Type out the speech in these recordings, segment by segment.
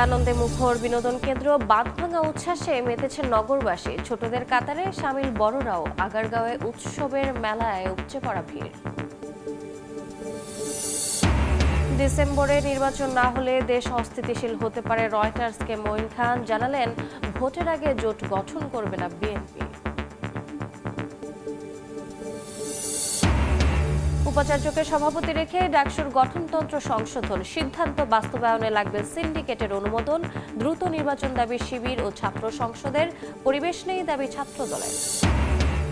আনন্দে মুখর বিনোদন কেন্দ্র বাঁধভাঙা উচ্ছ্বাসে মেতেছেন নগরবাসী। ছোটদের কাতারে সামিল বড়রাও। আগারগাঁওয়ে উৎসবের মেলায় উপচে পড়া ভিড়। ডিসেম্বরে নির্বাচন না হলে দেশ অস্থিতিশীল হতে পারে। রয়টার্সকে মঈন খান জানালেন, ভোটের আগে জোট গঠন করবে না বিএনপি। উপাচার্যকে সভাপতি রেখে ডাকসুর গঠনতন্ত্র সংশোধন সিদ্ধান্ত বাস্তবায়নে লাগবে সিন্ডিকেটের অনুমোদন। দ্রুত নির্বাচন দাবি শিবির ও ছাত্র সংসদের। পরিবেশ নেই দাবি ছাত্র দলের।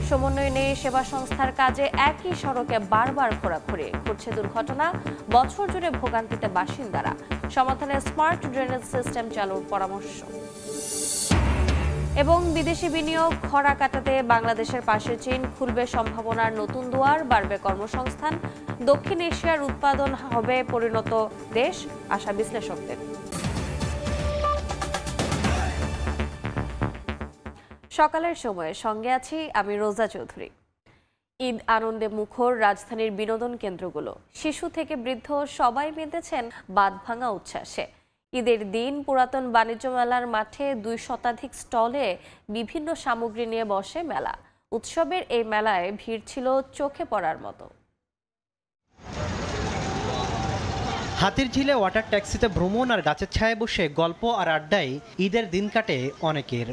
সমন্বয় নেই সেবা সংস্থার কাজে। একই সড়কে বারবার ঘোরাঘুরি, ঘটছে দুর্ঘটনা। বছর জুড়ে ভোগান্তিতে বাসিন্দারা। সমাধানে স্মার্ট ড্রেনেজ সিস্টেম চালুর পরামর্শ। এবং বিদেশি বিনিয়োগ খরা কাটাতে বাংলাদেশের পাশে চীন। খুলবে সম্ভাবনার নতুন দুয়ার, বাড়বে কর্মসংস্থান। দক্ষিণ এশিয়ার উৎপাদন হবে পরিণত দেশ, আশা বিশ্লেষকদের। সকালের সময়ে সঙ্গে আছি আমি রোজা চৌধুরী। ঈদ আনন্দে মুখর রাজধানীর বিনোদন কেন্দ্রগুলো। শিশু থেকে বৃদ্ধ সবাই মেতেছেন বাঁধভাঙা উচ্ছ্বাসে। ঈদের দিন পুরাতন বাণিজ্য মেলার মাঠে 2 শতাধিক স্টলে বিভিন্ন সামগ্রী নিয়ে বসে মেলা। উৎসবের এই মেলায় ভিড় ছিল চোখে পড়ার মতো। হাতিরঝিলে ওয়াটার ট্যাক্সিতে ভ্রমণ আর গাছের ছায়ায় বসে গল্প আর আড্ডায় ঈদের দিন কাটে অনেকের।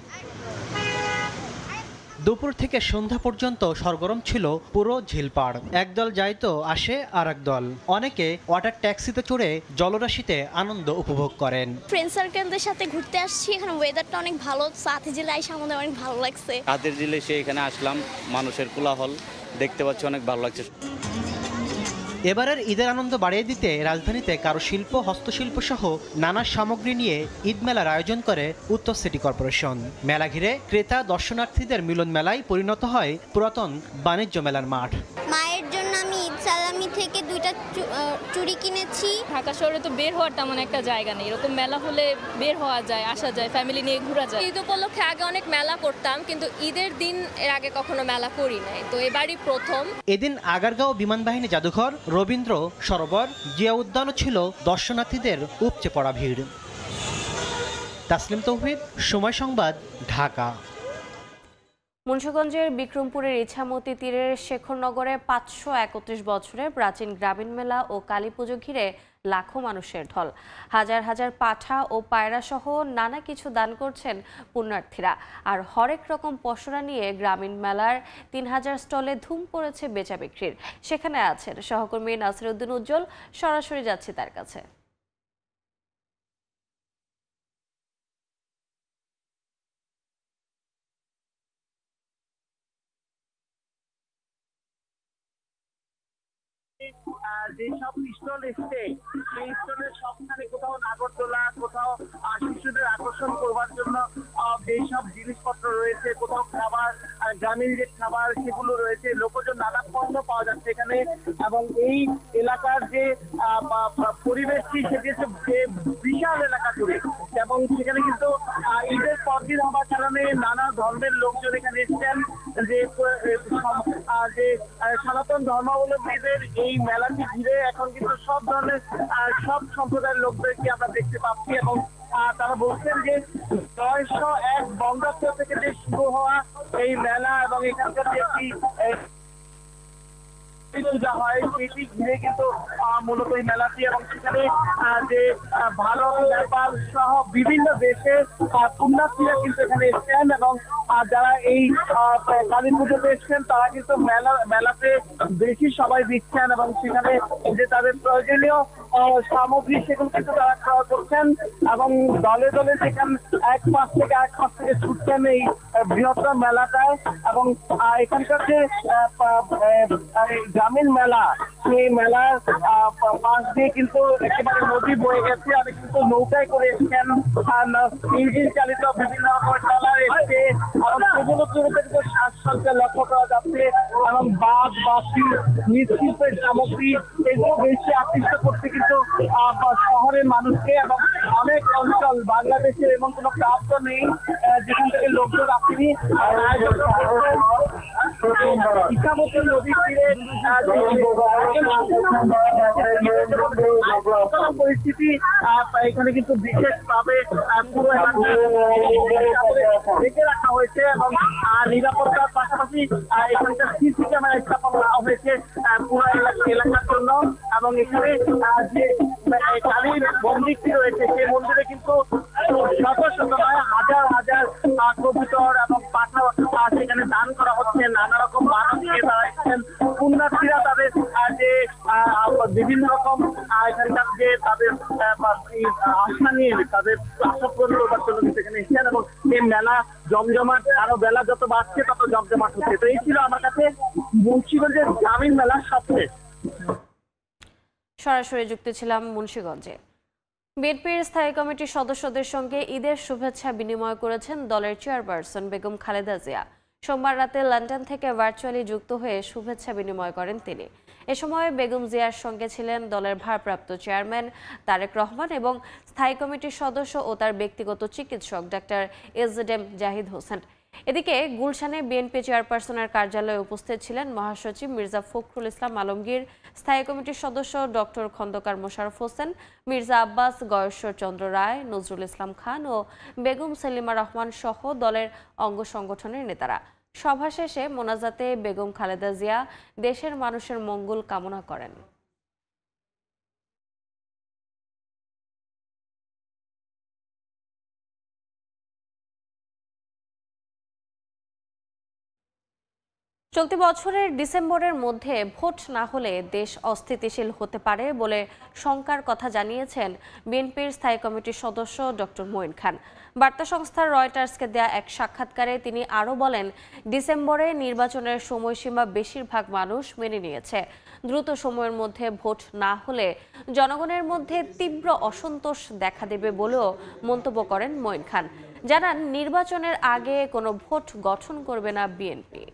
দুপুর থেকে সন্ধ্যা পর্যন্ত সরগরম ছিল পুরো ঝিলপাড়। একদল যায় তো আসে আর একদল। অনেকে ওয়াটার ট্যাক্সিতে চড়ে জলরাশিতে আনন্দ উপভোগ করেন। ফ্রেন্ড সার্কেলদের সাথে ঘুরতে আসছি, এখানে ওয়েদারটা অনেক ভালো। হাতিরঝিলে এসে আমাদের অনেক ভালো লাগছে। হাতিরঝিলে এসে এখানে আসলাম, মানুষের কোলাহল দেখতে পাচ্ছি, অনেক ভালো লাগছে। এবারের ঈদের আনন্দ বাড়িয়ে দিতে রাজধানীতে কারুশিল্প, হস্তশিল্প সহ নানা সামগ্রী নিয়ে ঈদ মেলার আয়োজন করে উত্তর সিটি কর্পোরেশন। মেলা ঘিরে ক্রেতা দর্শনার্থীদের মিলন মেলায় পরিণত হয় পুরাতন বাণিজ্য মেলার মাঠ। মায়ের জন্য আমি ঈদ সালামি থেকে 2টা চুড়ি কিনেছি। ঢাকা শহরে তো বের হওয়ার তেমন একটা জায়গা নেই। এরকম মেলা হলে বের হওয়া যায়, আসা যায়, ফ্যামিলি নিয়ে ঘোরা যায়। ঈদ উপলক্ষে আগে অনেক মেলা করতাম, কিন্তু ঈদের দিন এর আগে কখনো মেলা করি নাই, তো এবারই প্রথম। এদিন আগারগাঁও বিমান বাহিনী জাদুঘর, রবীন্দ্র সরোবর, জিয়া উদ্যানও ছিল দর্শনার্থীদের উপচে পড়া ভিড়। তাসলিম তৌহিদ, সময় সংবাদ, ঢাকা। মুন্সিগঞ্জের বিক্রমপুরের ইছামতি তীরের শেখরনগরে 531 বছরের প্রাচীন গ্রামীণ মেলা ও কালী পুজো ঘিরে লাখো মানুষের ঢল। হাজার হাজার পাঠা ও পায়রা সহ নানা কিছু দান করছেন পুণ্যার্থীরা। আর হরেক রকম পসরা নিয়ে গ্রামীণ মেলার 3000 স্টলে ধুম পড়েছে বেচা বিক্রির। সেখানে আছেন সহকর্মী নাসিরউদ্দিন উজ্জ্বল। সরাসরি যাচ্ছি তার কাছে। যেসব স্টল এসছে সেই স্টলের সবখানে কোথাও নাগরদোলা, কোথাও শিশুদের আকর্ষণ করবার জন্য যেসব জিনিসপত্র রয়েছে, কোথাও খাবার, গ্রামীণ যে খাবার সেগুলো রয়েছে, লোকজন নানা পণ্য পাওয়া যাচ্ছে এখানে। এবং এই এলাকার যে পরিবেশটি সেটি হচ্ছে বিশাল এলাকা জুড়ে, এবং সেখানে কিন্তু ঈদের পরদিন হওয়ার কারণে নানা ধর্মের লোকজন এখানে এসছেন। যে সনাতন ধর্মাবলম্বীদের এই মেলাটি ঘিরে এখন কিন্তু সব ধরনের সব সম্প্রদায়ের লোকদেরকে আমরা দেখতে পাচ্ছি। এবং তারা বলছেন যে 901 বঙ্গাব্দ থেকে যে শুরু হওয়া এই মেলা এবং এখানকার যে একটি পূজা হয় সেটি ঘিরে কিন্তু মূলত এই মেলাটি, এবং সেখানে যে ভারত, নেপাল সহ বিভিন্ন দেশের পুণ্যার্থীরা কিন্তু এখানে এসছেন। এবং যারা এই কালী পুজোতে এসছেন তারা কিন্তু মেলাতে বেশি সবাই দিচ্ছেন, এবং সেখানে যে তাদের প্রয়োজনীয় সামগ্রী সেগুলো কিন্তু তারা ক্রয় করছেন। এবং দলে দলে সেখানে এক পাশ থেকে ছুটছেন এই বৃহত্তর মেলাটায়। এবং এখানকার যে গ্রামীণ মেলা, সেই মেলার পাশ দিয়ে কিন্তু একেবারে নদী বয়ে গেছে। আর কিন্তু নৌকায় করে এসছেন, ইঞ্জিন চালিত বিভিন্ন রকমের ট্রলার এসছে, এবং সেগুলো কিন্তু শ্বাসসজ্জা লক্ষ্য করা যাচ্ছে। এবং বাঁধ, বাঁশি, মৃৎশিল্পের সামগ্রী এগুলো বেশি আকৃষ্ট করতে কিন্তু শহরের মানুষকে। এবং অনেক অঞ্চল বাংলাদেশের এমন কোনো প্রান্ত নেই যেখান থেকে লোকজন আসেনি। ইছামতি নদীর তীরে পরিস্থিতি এখানে কিন্তু বিশেষভাবে পুরো রেখে রাখা হয়েছে এবং নিরাপত্তার পাশাপাশি এখানকার সিসি ক্যামেরা স্থাপন করা হয়েছে পুরো এলাকার জন্য। এবং এখানে যে কালীর মন্দিরটি রয়েছে সেই মন্দিরে কিন্তু শত শত নয় হাজার হাজার কবুতর এবং পাঠা সেখানে দান করা হচ্ছে। নানা রকম বাধা দিয়ে তারা এসেছেন পুণ্যার্থীরা তাদের যে বিভিন্ন রকম এখানকার যে তাদের আশা নিয়ে তাদের আশা পূরণ করবার জন্য সেখানে এসেছেন এবং এই মেলা জমজমাট আরো বেলা যত বাড়ছে তত জমজমাট হচ্ছে। তো এই ছিল আমার কাছে মুন্সিগঞ্জের গ্রামীণ মেলার সবচেয়ে। সরাসরি যুক্ত ছিলাম মুন্সিগঞ্জে। বিএনপির স্থায়ী কমিটির সদস্যদের সঙ্গে ঈদের শুভেচ্ছা বিনিময় করেছেন দলের চেয়ারপারসন বেগম খালেদা জিয়া। সোমবার রাতে লন্ডন থেকে ভার্চুয়ালি যুক্ত হয়ে শুভেচ্ছা বিনিময় করেন তিনি। এ সময় বেগম জিয়ার সঙ্গে ছিলেন দলের ভারপ্রাপ্ত চেয়ারম্যান তারেক রহমান এবং স্থায়ী কমিটির সদস্য ও তার ব্যক্তিগত চিকিৎসক ডাক্তার এজএম জাহিদ হোসেন। এদিকে গুলশানে বিএনপি চেয়ারপারসনের কার্যালয়ে উপস্থিত ছিলেন মহাসচিব মির্জা ফখরুল ইসলাম আলমগীর, স্থায়ী কমিটির সদস্য ডক্টর খন্দকার মোশাররফ হোসেন, মির্জা আব্বাস, গয়েশ্বর চন্দ্র রায়, নজরুল ইসলাম খান ও বেগম সেলিমা রহমান সহ দলের অঙ্গ সংগঠনের নেতারা। সভা শেষে মোনাজাতে বেগম খালেদা জিয়া দেশের মানুষের মঙ্গল কামনা করেন। চলতি বছরের ডিসেম্বরের মধ্যে ভোট না হলে দেশ অস্থিতিশীল হতে পারে বলে শঙ্কার কথা জানিয়েছেন বিএনপির স্থায়ী কমিটির সদস্য ডক্টর মঈন খান। বার্তা সংস্থা রয়টার্সকে দেয়া এক সাক্ষাৎকারে তিনি আরও বলেন, ডিসেম্বরে নির্বাচনের সময়সীমা বেশিরভাগ মানুষ মেনে নিয়েছে। দ্রুত সময়ের মধ্যে ভোট না হলে জনগণের মধ্যে তীব্র অসন্তোষ দেখা দেবে বলেও মন্তব্য করেন মঈন খান। জানান, নির্বাচনের আগে কোনো ভোট গঠন করবে না বিএনপি।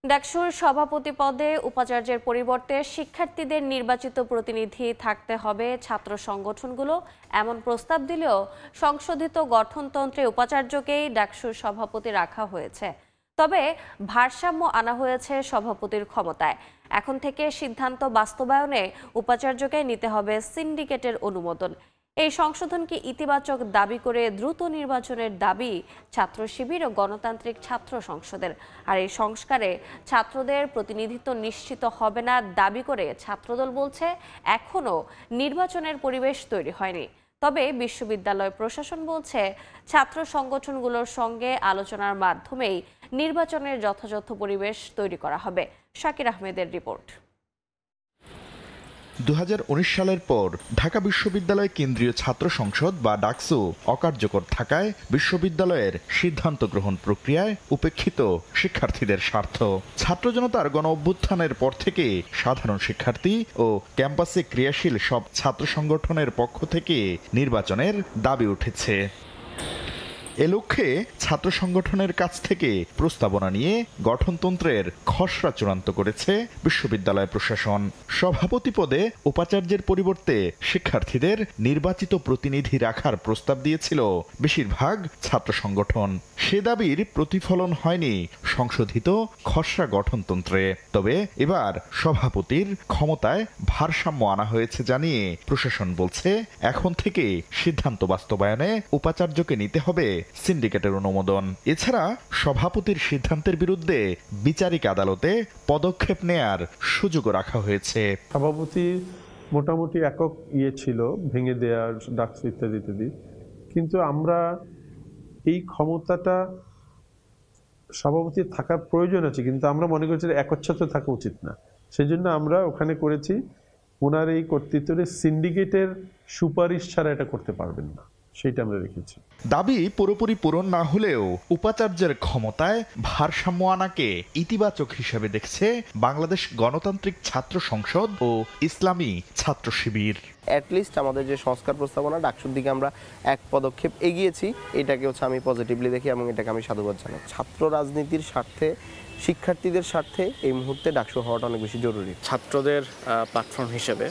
ডাকসুর সভাপতি পদে উপাচার্যের পরিবর্তে শিক্ষার্থীদের নির্বাচিত প্রতিনিধি থাকতে হবে ছাত্র সংগঠনগুলো এমন প্রস্তাব দিলেও সংশোধিত গঠনতন্ত্রে উপাচার্যকেই ডাকসুর সভাপতি রাখা হয়েছে। তবে ভারসাম্য আনা হয়েছে সভাপতির ক্ষমতায়। এখন থেকে সিদ্ধান্ত বাস্তবায়নে উপাচার্যকে নিতে হবে সিন্ডিকেটের অনুমোদন। এই সংশোধনকে ইতিবাচক দাবি করে দ্রুত নির্বাচনের দাবি ছাত্র শিবির ও গণতান্ত্রিক ছাত্র সংসদের। আর এই সংস্কারে ছাত্রদের প্রতিনিধিত্ব নিশ্চিত হবে না দাবি করে ছাত্রদল বলছে, এখনও নির্বাচনের পরিবেশ তৈরি হয়নি। তবে বিশ্ববিদ্যালয় প্রশাসন বলছে, ছাত্র সংগঠনগুলোর সঙ্গে আলোচনার মাধ্যমেই নির্বাচনের যথাযথ পরিবেশ তৈরি করা হবে। শাকির আহমেদের রিপোর্ট। 2019 সালের পর ঢাকা বিশ্ববিদ্যালয় কেন্দ্রীয় ছাত্র সংসদ বা ডাকসু অকার্যকর থাকায় বিশ্ববিদ্যালয়ের সিদ্ধান্ত গ্রহণ প্রক্রিয়ায় উপেক্ষিত শিক্ষার্থীদের স্বার্থ। ছাত্র জনতার গণ অভ্যুত্থানের পর থেকে সাধারণ শিক্ষার্থী ও ক্যাম্পাসে ক্রিয়াশীল সব ছাত্র সংগঠনের পক্ষ থেকে নির্বাচনের দাবি উঠেছে। এ লক্ষ্যে ছাত্র সংগঠনের কাছ থেকে প্রস্তাবনা নিয়ে গঠনতন্ত্রের খসড়া চূড়ান্ত করেছে বিশ্ববিদ্যালয় প্রশাসন। সভাপতি পদে উপাচার্যের পরিবর্তে শিক্ষার্থীদের নির্বাচিত প্রতিনিধি রাখার প্রস্তাব দিয়েছিল বেশিরভাগ ছাত্র সংগঠন। সে দাবির প্রতিফলন হয়নি সংশোধিত খসড়া গঠনতন্ত্রে। তবে এবার সভাপতির ক্ষমতায় ভারসাম্য আনা হয়েছে জানিয়ে প্রশাসন বলছে, এখন থেকে সিদ্ধান্ত বাস্তবায়নে উপাচার্যকে নিতে হবে সিন্ডিকেটের অনুমোদন। এছাড়া সভাপতির সিদ্ধান্তের বিরুদ্ধে বিচারিক আদালতে পদক্ষেপ নেয়ার সুযোগও রাখা হয়েছে। সভাপতি মোটামুটি একক ছিল, ভেঙে দেওয়ার ডাকসু ইত্যাদি ইত্যাদি, কিন্তু আমরা এই ক্ষমতাটা সভাপতির থাকার প্রয়োজন আছে, কিন্তু আমরা মনে করছি একচ্ছত্র থাকা উচিত না। সেজন্য আমরা ওখানে করেছি, ওনার এই কর্তৃত্বে সিন্ডিকেটের সুপারিশ ছাড়া এটা করতে পারবেন না, সেটা আমরা রেখেছি। দাবি পুরোপুরি পূরণ না হলেও উপাচার্যের ক্ষমতায় ভারসাম্য আনাকে ইতিবাচক হিসেবে দেখছে বাংলাদেশ গণতান্ত্রিক ছাত্র সংসদ ও ইসলামী ছাত্র শিবির। অ্যাটলিস্ট আমাদের যে সংস্কার প্রস্তাবনা ডাকসুর দিকে আমরা এক পদক্ষেপ এগিয়েছি, এটাকে আমি পজিটিভলি দেখি এবং এটাকে আমি সাধুবাদ জানাই। ছাত্র রাজনীতির স্বার্থে, শিক্ষার্থীদের স্বার্থে এই মুহূর্তে ডাকসু হওয়াটা অনেক বেশি জরুরি। ছাত্রদের প্ল্যাটফর্ম হিসেবে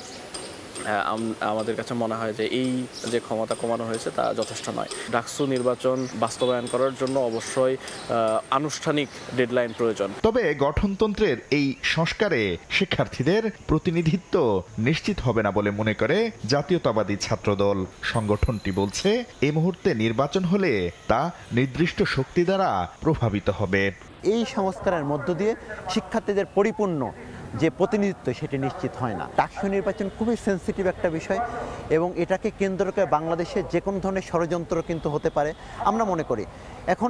আমাদের কাছে মনে হয় যে এই যে ক্ষমতা কমানো হয়েছে তা যথেষ্ট নয়। ডাকসু নির্বাচন বাস্তবায়ন করার জন্য অবশ্যই আনুষ্ঠানিক ডেডলাইন প্রয়োজন। তবে গঠনতন্ত্রের এই সংস্কারে শিক্ষার্থীদের প্রতিনিধিত্ব নিশ্চিত হবে না বলে মনে করে জাতীয়তাবাদী ছাত্রদল। সংগঠনটি বলছে এই মুহূর্তে নির্বাচন হলে তা নির্দিষ্ট শক্তি দ্বারা প্রভাবিত হবে। এই সংস্কারের মধ্য দিয়ে শিক্ষার্থীদের পরিপূর্ণ যে প্রতিনিধিত্ব সেটি নিশ্চিত হয় না। ডাকসু নির্বাচন খুবই সেন্সিটিভ একটা বিষয় এবং এটাকে কেন্দ্র করে বাংলাদেশে যে কোনো ধরনের ষড়যন্ত্র কিন্তু হতে পারে আমরা মনে করি। এখন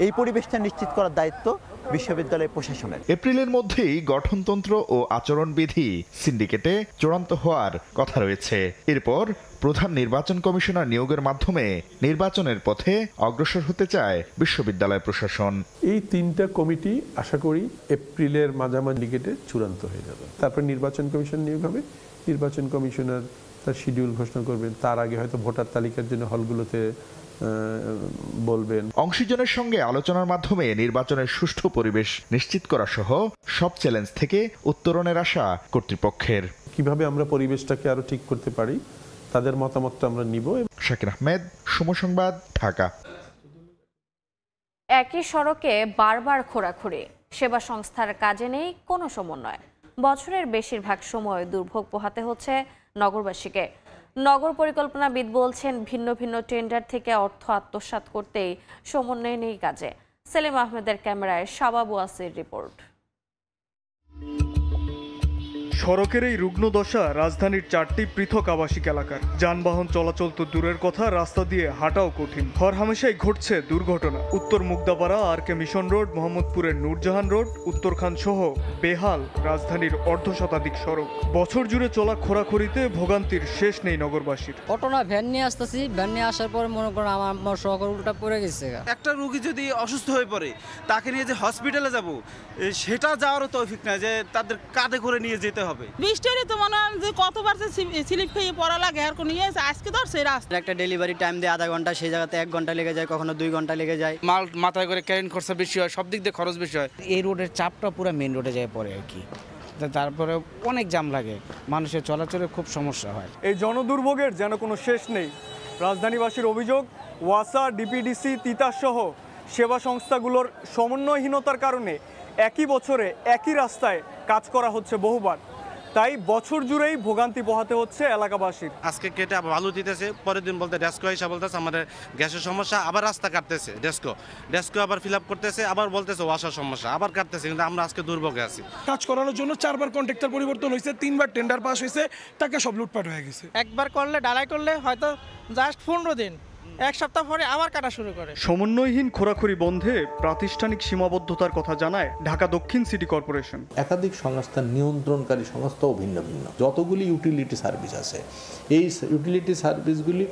এই পরিবেশটা নিশ্চিত করার দায়িত্ব বিশ্ববিদ্যালয় প্রশাসনের। এপ্রিলের মধ্যেই গঠনতন্ত্র ও আচরণবিধি সিন্ডিকেটে চূড়ান্ত হওয়ার কথা রয়েছে। এরপর প্রধান নির্বাচন কমিশনার নিয়োগের মাধ্যমে নির্বাচনের পথে অগ্রসর হতে চায় বিশ্ববিদ্যালয় প্রশাসন। এই 3টা কমিটি আশা করি এপ্রিলের মাঝামাঝি সিন্ডিকেটে চূড়ান্ত হয়ে যাবে। তারপর নির্বাচন কমিশন নিয়োগ হবে, নির্বাচন কমিশনার তার শিডিউল ঘোষণা করবেন, তার আগে হয়তো ভোটার তালিকার জন্য হলগুলোতে বলবেন। অংশীজনের সঙ্গে আলোচনার মাধ্যমে নির্বাচনের সুষ্ঠু পরিবেশ নিশ্চিত করা সহ সব চ্যালেঞ্জ থেকে উত্তরণের আশা কর্তৃপক্ষের। কিভাবে আমরা পরিবেশটাকে আরো ঠিক করতে পারি তাদের মতামতটা আমরা নিব। শাকির আহমেদ, সময় সংবাদ, ঢাকা। একই সড়কে বারবার খোঁড়াখুঁড়ি, সেবা সংস্থার কাজে নেই কোনো সমন্বয়। বছরের বেশিরভাগ সময় দুর্ভোগ পোহাতে হচ্ছে নগরবাসীকে। নগর পরিকল্পনাবিদ বলছেন ভিন্ন ভিন্ন টেন্ডার থেকে অর্থ আত্মসাৎ করতেই সমন্বয় নেই কাজে। সেলিম আহমেদের ক্যামেরায় শাবাব ওয়াসির রিপোর্ট। সড়কের এই রুগ্ন দশা রাজধানীর 4টি পৃথক আবাসিক এলাকার। যানবাহন চলাচল তো দূরের কথা, রাস্তা দিয়ে হাঁটাও কঠিন। হরহামেশাই ঘটছে দুর্ঘটনা। উত্তর মুগদাপাড়া, আর.কে মিশন রোড, মোহাম্মদপুরের নূরজাহান রোড, উত্তরখান সহ বেহাল রাজধানীর অর্ধশতাধিক সড়ক। বছর জুড়ে চলা খোঁড়াখুঁড়িতে ভোগান্তির শেষ নেই নগরবাসীর। অটোনা ভ্যান নিয়ে আসতেছি, ভ্যান নিয়ে আসার পর মনে করেন আমার সড়কের উল্টা পড়ে গেছে। একটা রোগী যদি অসুস্থ হয়ে পড়ে তাকে নিয়ে যে হসপিটালে যাব সেটা যাওয়ারও তৌফিক না, যে তাদের কাঁধে করে নিয়ে যেতে হবে। বৃষ্টির তো মনে হয় যে কতবার স্লিপ খেয়ে পড়া লাগে আর কোনো ইয়ে আজকে তো সেই রাস্তা। একটা ডেলিভারি টাইম দিয়ে আধা ঘন্টা, সেই জায়গাতে 1 ঘন্টা লেগে যায়, কখনো 2 ঘন্টা লেগে যায়। মাল মাথায় করে ক্যারিং খরচা বেশি হয়, সব দিক দিয়ে খরচ বেশি হয়। এই রোডের চাপটা পুরো মেন রোডে যায় পড়ে আর কি, তারপরে অনেক জাম লাগে, মানুষের চলাচলে খুব সমস্যা হয়। এই জনদুর্ভোগের যেন কোনো শেষ নেই। রাজধানীবাসীর অভিযোগ, ওয়াসা, ডিপিডিসি, তিতাস সহ সেবা সংস্থাগুলোর সমন্বয়হীনতার কারণে একই বছরে একই রাস্তায় কাজ করা হচ্ছে বহুবার। তাই বছর জুড়েই ভোগান্তি পোহাতে হচ্ছে এলাকাবাসীর। আজকে কেটে আবার বালু দিতেছে, পরের দিন বলতে ডেস্কো হিসাব বলতেছে আমাদের গ্যাসের সমস্যা, আবার রাস্তা কাটতেছে ডেস্কো আবার ফিল আপ করতেছে, আবার বলতেছে ওয়াসার সমস্যা, আবার কাটতেছে। কিন্তু আমরা আজকে দুর্ভোগে আছি। কাজ করানোর জন্য 4বার কন্ট্রাক্টর পরিবর্তন হয়েছে, 3বার টেন্ডার পাস হয়েছে, টাকা সব লুটপাট হয়ে গেছে। একবার করলে ডালাই করলে হয়তো জাস্ট 15 দিন, 1 সপ্তাহ পরে আবার কাটা শুরু করে। সমন্বয়হীন খোঁড়াখুঁড়ি বন্ধে প্রাতিষ্ঠানিক সীমাবদ্ধতার কথা জানায় ঢাকা দক্ষিণ সিটি কর্পোরেশন। একাধিক সংস্থার নিয়ন্ত্রণকারী সংস্থাও ভিন্ন ভিন্ন। যতগুলি ইউটিলিটি সার্ভিস আছে, এই ইউটিলিটি সার্ভিসগুলি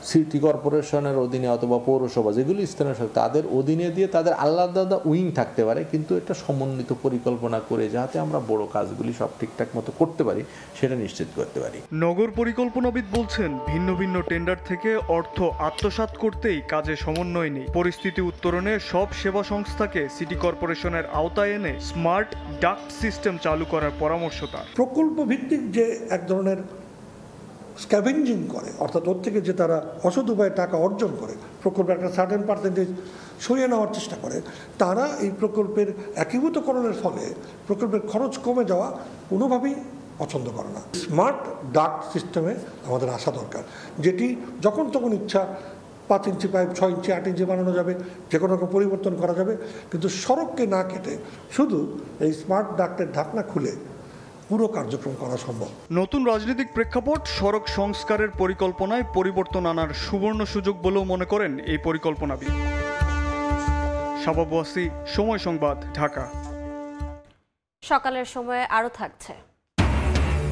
সিটি কর্পোরেশনের অধীনে অথবা পৌরসভা যেগুলি স্থানীয় সরকার তাদের অধীনে দিয়ে তাদের আলাদা উইং থাকতে পারে, কিন্তু এটা সমন্বিত পরিকল্পনা করে যাতে আমরা বড় কাজগুলি সব ঠিকঠাক মতো করতে পারি সেটা নিশ্চিত করতে পারি। নগর পরিকল্পনাবিদ বলছেন ভিন্ন ভিন্ন টেন্ডার থেকে অর্থ আত্মসাৎ করতেই কাজে সমন্বয় নেই। পরিস্থিতি উত্তরণে সব সেবা সংস্থাকে সিটি কর্পোরেশনের আওতায় এনে স্মার্ট ডাক্ট সিস্টেম চালু করার পরামর্শ তার। প্রকল্প ভিত্তিক যে এক ধরনের স্ক্যাভেঞ্জিং করে, অর্থাৎ ওর থেকে যে তারা অসৎ উপায়ে টাকা অর্জন করে, প্রকল্পের একটা সার্টেন পার্সেন্টেজ সরিয়ে নেওয়ার চেষ্টা করে, তারা এই প্রকল্পের একীভূতকরণের ফলে প্রকল্পের খরচ কমে যাওয়া কোনোভাবেই পছন্দ করে না। স্মার্ট ডাক্ট সিস্টেমে আমাদের আসা দরকার, যেটি যখন তখন ইচ্ছা 5 ইঞ্চি পাইপ 6 ইঞ্চি 8 ইঞ্চি বানানো যাবে, যে কোনো রকম পরিবর্তন করা যাবে, কিন্তু সড়ককে না কেটে শুধু এই স্মার্ট ডাক্টের ঢাকনা খুলে পুরো কার্যক্রম করা সম্ভব। নতুন রাজনৈতিক প্রেক্ষাপট সড়ক সংস্কারের পরিকল্পনায় পরিবর্তন আনার সুবর্ণ সুযোগ বলেও মনে করেন এই পরিকল্পনাবিদ। শাবাব ওয়াসি, সময় সংবাদ, ঢাকা। সকালের সময়ে আরও থাকছে।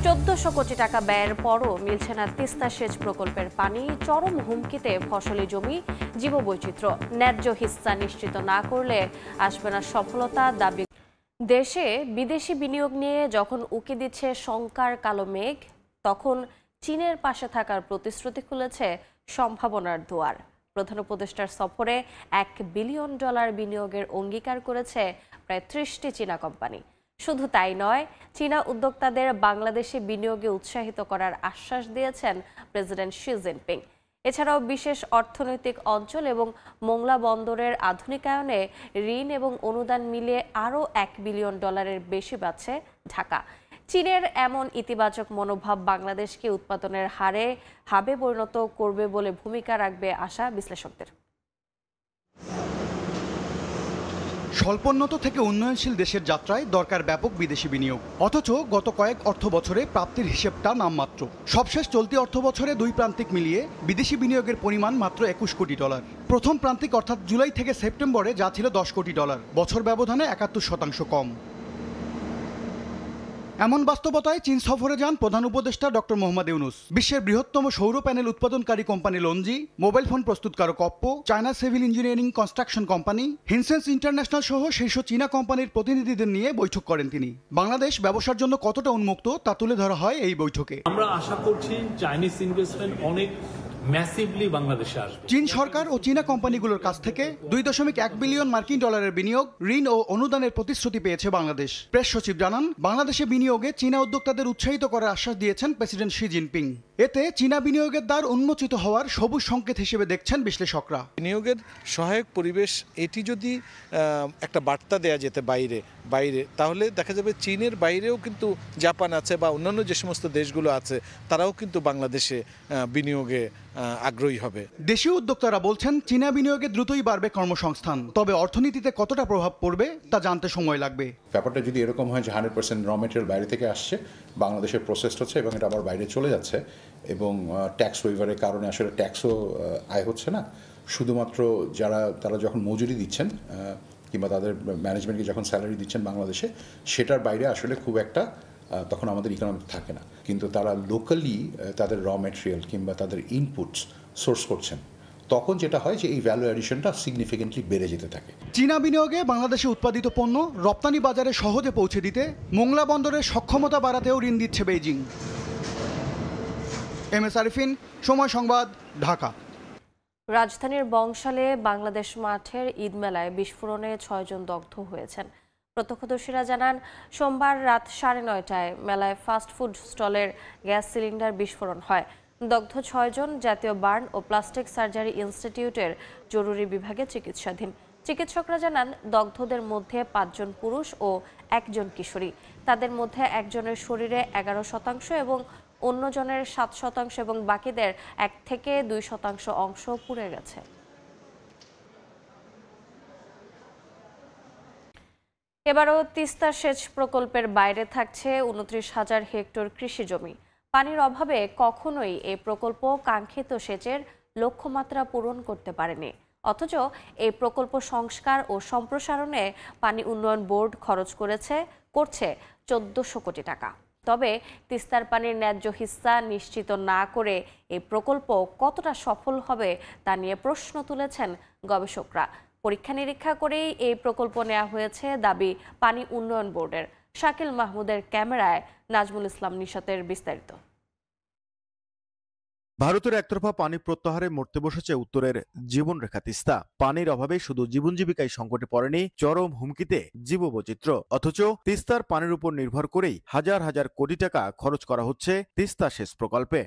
1400 কোটি টাকা ব্যয়ের পরও মিলছে না তিস্তা সেচ প্রকল্পের পানি। চরম হুমকিতে ফসলি জমি, জীববৈচিত্র্য। ন্যায্য হিস্সা নিশ্চিত না করলে আসবে না সফলতা। দাবি দেশে বিদেশি বিনিয়োগ নিয়ে যখন উকি দিচ্ছে শঙ্কার কালো মেঘ, তখন চীনের পাশে থাকার প্রতিশ্রুতি খুলেছে সম্ভাবনার দুয়ার। প্রধান উপদেষ্টার সফরে $1 বিলিয়ন বিনিয়োগের অঙ্গীকার করেছে প্রায় 30টি চীনা কোম্পানি। শুধু তাই নয়, চীনা উদ্যোক্তাদের বাংলাদেশে বিনিয়োগে উৎসাহিত করার আশ্বাস দিয়েছেন প্রেসিডেন্ট শি জিনপিং। এছাড়াও বিশেষ অর্থনৈতিক অঞ্চল এবং মোংলা বন্দরের আধুনিকায়নে ঋণ এবং অনুদান মিলিয়ে আরও $1 বিলিয়ন বেশি পাচ্ছে ঢাকা। চীনের এমন ইতিবাচক মনোভাব বাংলাদেশকে উৎপাদনের হাবে পরিণত করবে বলে ভূমিকা রাখবে আশা বিশ্লেষকদের। স্বল্পোন্নত থেকে উন্নয়নশীল দেশের যাত্রায় দরকার ব্যাপক বিদেশি বিনিয়োগ, অথচ গত কয়েক অর্থ বছরে প্রাপ্তির হিসেবটা নামমাত্র। সবশেষ চলতি অর্থ বছরে দুই প্রান্তিক মিলিয়ে বিদেশি বিনিয়োগের পরিমাণ মাত্র $21 কোটি। প্রথম প্রান্তিক অর্থাৎ জুলাই থেকে সেপ্টেম্বরে যা ছিল $10 কোটি, বছর ব্যবধানে 71% কম। এমন বাস্তবতায় চীন সফরে যান প্রধান উপদেষ্টা ডক্টর মোহাম্মদ ইউনুস। বিশ্বের বৃহত্তম সৌর প্যানেল উৎপাদনকারী কোম্পানি লঞ্জি, মোবাইল ফোন প্রস্তুতকারক Oppo, China civil engineering construction company, Hisense international সহ শীর্ষ চীনা কোম্পানির প্রতিনিধিদের নিয়ে বৈঠক করেন তিনি। বাংলাদেশ ব্যবসার জন্য কতটা উন্মুক্ত তা তুলে ধরা হয় এই বৈঠকে। আমরা আশা করছি চাইনিজ ইনভেস্টমেন্ট অনেক ম্যাসিভলি বাংলাদেশে আসবে। চীন সরকার ও চীনা কোম্পানিগুলোর কাছ থেকে $2.1 বিলিয়ন বিনিয়োগ, ঋণ ও অনুদানের প্রতিশ্রুতি পেয়েছে বাংলাদেশ। প্রেস সচিব জানান, বাংলাদেশে বিনিয়োগে চীনা উদ্যোক্তাদের উৎসাহিত করার আশ্বাস দিয়েছেন প্রেসিডেন্ট শি জিনপিং। এতে চীনা বিনিয়োগের দ্বার উন্মোচিত হওয়ার সবুজ সংকেত হিসেবে দেখছেন বিশ্লেষকরা। বিনিয়োগের সহায়ক পরিবেশ এটি যদি একটা বার্তা দেয়া যেতে বাইরে, তাহলে দেখা যাবে চীনের বাইরেও কিন্তু জাপান আছে বা অন্যান্য যে সমস্ত দেশগুলো আছে তারাও কিন্তু বাংলাদেশে বিনিয়োগে আগ্রহী হবে। দেশীয় উদ্যোক্তারা বলছেন, চীনা বিনিয়োগে দ্রুতই বাড়বে কর্মসংস্থান, তবে অর্থনীতিতে কতটা প্রভাব পড়বে তা জানতে সময় লাগবে। ব্যাপারটা যদি এরকম হয় যে 100% র মেটেরিয়াল বাইরে থেকে আসছে, বাংলাদেশে প্রসেসড হচ্ছে এবং এটা আবার বাইরে চলে যাচ্ছে, এবং ট্যাক্স ওয়েভারের কারণে আসলে ট্যাক্সও আয় হচ্ছে না, শুধুমাত্র তারা যখন মজুরি দিচ্ছেন কিংবা তাদের ম্যানেজমেন্টকে যখন স্যালারি দিচ্ছেন বাংলাদেশে, সেটার বাইরে আসলে খুব একটা তখন আমাদের ইকোনমি থাকে না। কিন্তু তারা লোকালি তাদের র মেটেরিয়াল কিংবা তাদের ইনপুটস সোর্স করছেন, তখন যেটা হয় যে এই ভ্যালু অ্যাডিশনটা সিগনিফিকেন্টলি বেড়ে যেতে থাকে। চীনা বিনিয়োগে বাংলাদেশে উৎপাদিত পণ্য রপ্তানি বাজারে সহজে পৌঁছে দিতে মোংলা বন্দরের সক্ষমতা বাড়াতেও ঋণ দিচ্ছে বেইজিং। MS আরিফিন, সময় সংবাদ, ঢাকা। রাজধানীর বংশালে বাংলাদেশ মাঠের ঈদ মেলায় বিস্ফোরণে 6 জন দগ্ধ হয়েছেন। প্রত্যক্ষদর্শীরা জানান, সোমবার রাত 9:30টায় মেলায় ফাস্টফুড স্টলের গ্যাস সিলিন্ডার বিস্ফোরণ হয়। দগ্ধ 6 জন জাতীয় বার্ন ও প্লাস্টিক সার্জারি ইনস্টিটিউটের জরুরি বিভাগে চিকিৎসাধীন। চিকিৎসকরা জানান, দগ্ধদের মধ্যে 5 জন পুরুষ ও 1 জন কিশোরী। তাদের মধ্যে একজনের শরীরে 11% এবং অন্যজনের 7% এবং বাকিদের 1 থেকে 2% অংশ পুড়ে গেছে। এবারও তিস্তা সেচ প্রকল্পের বাইরে থাকছে 29,000 হেক্টর কৃষি জমি। পানির অভাবে কখনোই এই প্রকল্প কাঙ্ক্ষিত সেচের লক্ষ্যমাত্রা পূরণ করতে পারেনি। অথচ এই প্রকল্প সংস্কার ও সম্প্রসারণে পানি উন্নয়ন বোর্ড খরচ করছে 1400 কোটি টাকা। তবে তিস্তার পানির ন্যায্য হিস্সা নিশ্চিত না করে এই প্রকল্প কতটা সফল হবে তা নিয়ে প্রশ্ন তুলেছেন গবেষকরা। পরীক্ষা নিরীক্ষা করেই এই প্রকল্প নেওয়া হয়েছে দাবি পানি উন্নয়ন বোর্ডের। শাকিল মাহমুদের ক্যামেরায় নাজমুল ইসলাম নিশাতের বিস্তারিত। ভারতের একতরফা পানি প্রত্যাহারে মরতে বসেছে উত্তরের জীবনরেখা তিস্তা। পানির অভাবে শুধু জীবন জীবিকায় সংকটে পড়েনি, চরম হুমকিতে জীববৈচিত্র্য। অথচ তিস্তার পানির উপর নির্ভর করেই হাজার হাজার কোটি টাকা খরচ করা হচ্ছে তিস্তা সেচ প্রকল্পে।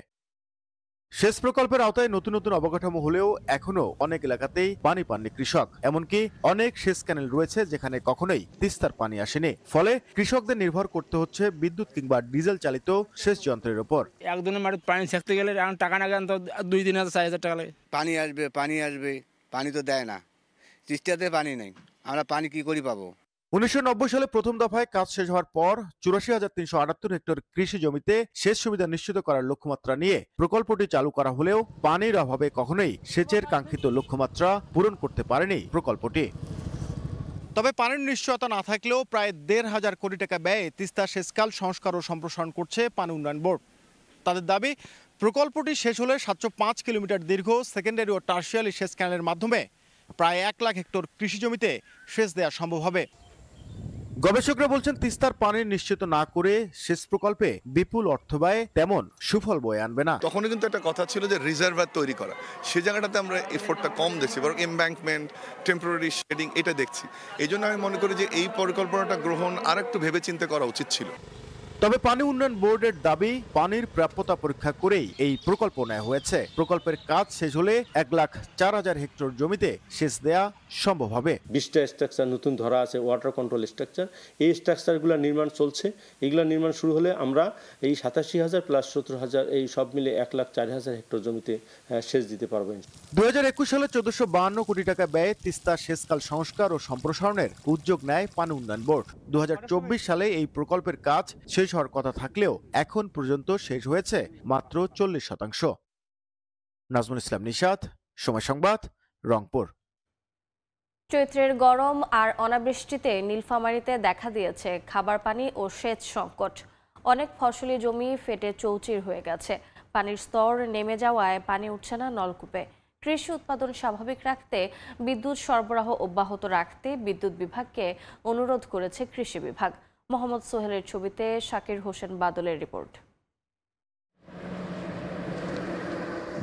সেচ প্রকল্পের আওতায় নতুন নতুন অবকাঠামো হলেও এখনো অনেক এলাকাতেই পানি পাননি কৃষক। এমনকি অনেক সেচ ক্যানেল রয়েছে যেখানে কখনোই তিস্তার পানি আসেনি। ফলে কৃষকদের নির্ভর করতে হচ্ছে বিদ্যুৎ কিংবা ডিজেল চালিত সেচ যন্ত্রের উপর। একদিনের মাঠে পানি সেচতে গেলে এখন টাকা না গেলে তো 2-3,000-4,000 টাকা লাগে। পানি আসবে, পানি তো দেয় না, তিস্তাতে পানি নেই, আমরা পানি কি করে পাবো? 1990 সালে প্রথম দফায় কাজ শেষ হওয়ার পর 84,378 হেক্টর কৃষি জমিতে সেচ সুবিধা নিশ্চিত করার লক্ষ্যমাত্রা নিয়ে প্রকল্পটি চালু করা হলেও পানির অভাবে কখনোই সেচের কাঙ্ক্ষিত লক্ষ্যমাত্রা পূরণ করতে পারেনি প্রকল্পটি। তবে পানির নিশ্চয়তা না থাকলেও প্রায় 1,500 কোটি টাকা ব্যয়ে তিস্তা সেচকাল সংস্কার ও সম্প্রসারণ করছে পানি উন্নয়ন বোর্ড। তাদের দাবি, প্রকল্পটি শেষ হলে 705 কিলোমিটার দীর্ঘ সেকেন্ডারি ও টার্সিয়ারি সেচ ক্যানেলের মাধ্যমে প্রায় 1 লাখ হেক্টর কৃষি জমিতে সেচ দেওয়া সম্ভব হবে। গবেষকরা বলছেন তিস্তার পানি নিশ্চিত না করে সেচ প্রকল্পে বিপুল অর্থ ব্যয় তেমন সুফল বয়ে আনবে না। তখনই কিন্তু একটা কথা ছিল যে রিজার্ভার তৈরি করা, সেই জায়গাটাতে আমরা এফোর্টটা কম দেখছি, বরং এমব্যাঙ্কমেন্ট, টেম্পোরারি শেডিং এটা দেখছি। এই জন্য আমি মনে করি যে এই পরিকল্পনাটা গ্রহণ আর একটু ভেবেচিন্তে করা উচিত ছিল। তবে পানি উন্নয়ন বোর্ডের দাবি, পানির প্রাপ্যতা পরীক্ষা করেই এই প্রকল্প নেওয়া হয়েছে। প্রকল্পের কাজ শেষ হলে 1,04,000 হেক্টর জমিতে সেচ দেয়া সম্ভব হবে। 20টা স্ট্রাকচার নতুন ধরা আছে, ওয়াটার কন্ট্রোল স্ট্রাকচার। এই স্ট্রাকচারগুলো নির্মাণ চলছে। এগুলো নির্মাণ শুরু হলে আমরা এই 87,000 প্লাস 17,000 এই সব মিলে 1,04,000 হেক্টর জমিতে সেচ দিতে পারবেন। 2021 সালে 1452 কোটি টাকা ব্যয়ে তিস্তা সেচকাল সংস্কার ও সম্প্রসারণের উদ্যোগ নেয় পানি উন্নয়ন বোর্ড। 2024 সালে এই প্রকল্পের কাজ শেষ হওয়ার কথা থাকলেও এখন পর্যন্ত শেষ হয়েছে মাত্র 40%। নাজমুল ইসলাম নিশাত, সময় সংবাদ, রংপুর। চৈত্রের গরম আর অনাবৃষ্টিতে নীলফামারীতে দেখা দিয়েছে খাবার পানি ও সেচ সংকট। অনেক ফসলি জমি ফেটে চৌচির হয়ে গেছে। পানির স্তর নেমে যাওয়ায় পানি উঠছে না নলকূপে। কৃষি উৎপাদন স্বাভাবিক রাখতে বিদ্যুৎ সরবরাহ অব্যাহত রাখতে বিদ্যুৎ বিভাগকে অনুরোধ করেছে কৃষি বিভাগ। মোহাম্মদ সোহেলের ছবিতে শাকির হোসেন বাদলের রিপোর্ট।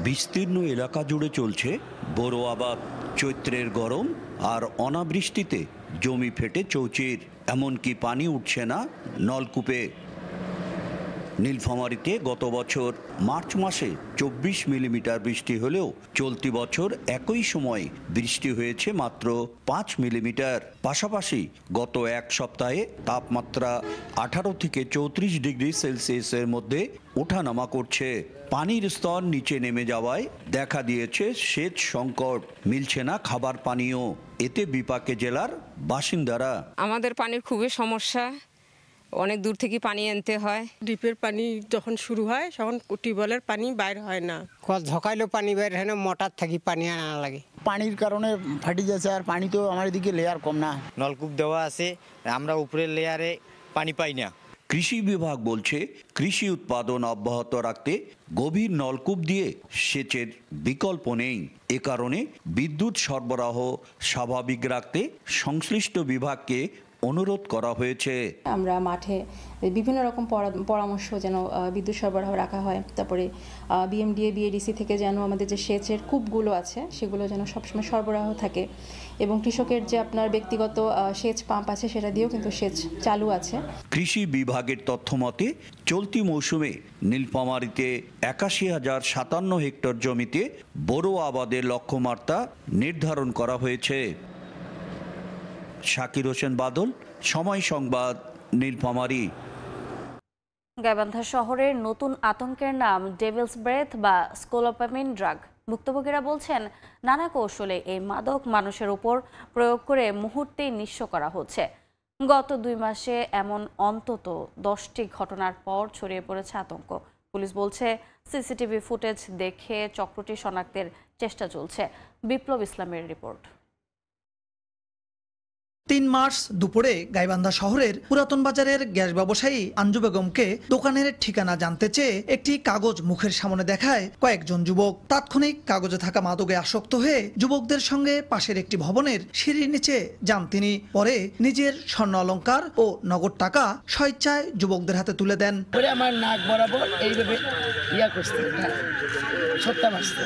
বিস্তীর্ণ এলাকা জুড়ে চলছে বোরো আবাদ। চৈত্রের গরম আর অনাবৃষ্টিতে জমি ফেটে চৌচির, এমনকি পানি উঠছে না নলকূপে। নীলফামারীতে গত বছর মার্চ মাসে 24 মিলিমিটার বৃষ্টি হলেও চলতি বছর একই সময় বৃষ্টি হয়েছে মাত্র 5 মিলিমিটার। পাশাপাশি গত এক সপ্তাহে তাপমাত্রা 18 থেকে 34 ডিগ্রি সেলসিয়াসের মধ্যে ওঠানামা করছে। পানির স্তর নিচে নেমে যাওয়ায় দেখা দিয়েছে সেচ সংকট, মিলছে না খাবার পানীয়। এতে বিপাকে জেলার বাসিন্দারা। আমাদের পানির খুবই সমস্যা, অনেক দূর থেকে পানি আনতে হয়। ডিপের পানি যখন শুরু হয় তখন টিউবওয়েলের পানি বাইর হয় না, কল ঝকাইলেও পানি বাইর হয় না, মোটর থাকি পানি আনা লাগে। পানির কারণে ফাটি যাচ্ছে, আর পানি তো আমার দিকে লেয়ার কম না, নলকূপ দেওয়া আছে, আমরা উপরের লেয়ারে পানি পাই না। কৃষি বিভাগ বলছে কৃষি উৎপাদন অব্যাহত রাখতে গভীর নলকূপ দিয়ে সেচের বিকল্প নেই। এ কারণে বিদ্যুৎ সরবরাহ স্বাভাবিক রাখতে সংশ্লিষ্ট বিভাগকে অনুরোধ করা হয়েছে। আমরা মাঠে বিভিন্ন রকম পরামর্শ যেন বিদ্যুৎ সরবরাহ রাখা হয়, তারপরে বিএমডিএ বিএডিসি থেকে যেন আমাদের যে সেচের কূপগুলো আছে সেগুলো যেন সবসময় সরবরাহ থাকে, এবং কৃষকের যে আপনার ব্যক্তিগত সেচ পাম্প আছে সেটা দিয়েও কিন্তু সেচ চালু আছে। কৃষি বিভাগের তথ্য মতে চলতি মৌসুমে নীলফামারীতে 81,057 হেক্টর জমিতে বোরো আবাদের লক্ষ্যমাত্রা নির্ধারণ করা হয়েছে। শাকির হোসেন বাদল, সময় সংবাদ, নীলফামারী। গাইবান্ধা শহরের নতুন আতঙ্কের নাম ডেভিলস ব্রেথ বা স্কোলোপামিন ড্রাগ। ভুক্তভোগীরা বলছেন নানা কৌশলে এই মাদক মানুষের উপর প্রয়োগ করে মুহূর্তেই নিঃস্ব করা হচ্ছে। গত 2 মাসে এমন অন্তত 10টি ঘটনার পর ছড়িয়ে পড়েছে আতঙ্ক। পুলিশ বলছে সিসিটিভি ফুটেজ দেখে চক্রটি শনাক্তের চেষ্টা চলছে। বিপ্লব ইসলামের রিপোর্ট। 3 মার্চ দুপুরে গাইবান্ধা শহরের পুরাতন বাজারের গ্যাস ব্যবসায়ী আঞ্জু বেগমকে দোকানের ঠিকানা জানতে চেয়ে একটি কাগজ মুখের সামনে দেখায় কয়েকজন যুবক। তাৎক্ষণিক কাগজে থাকা মাদকে আসক্ত হয়ে যুবকদের সঙ্গে পাশের একটি ভবনের সিঁড়ির নিচে যান তিনি। পরে নিজের স্বর্ণ অলংকার ও নগদ টাকা স্বেচ্ছায় যুবকদের হাতে তুলে দেন। আমার নাক বরাবর এইভাবে ইয়া করছে, সত্তা মারছে,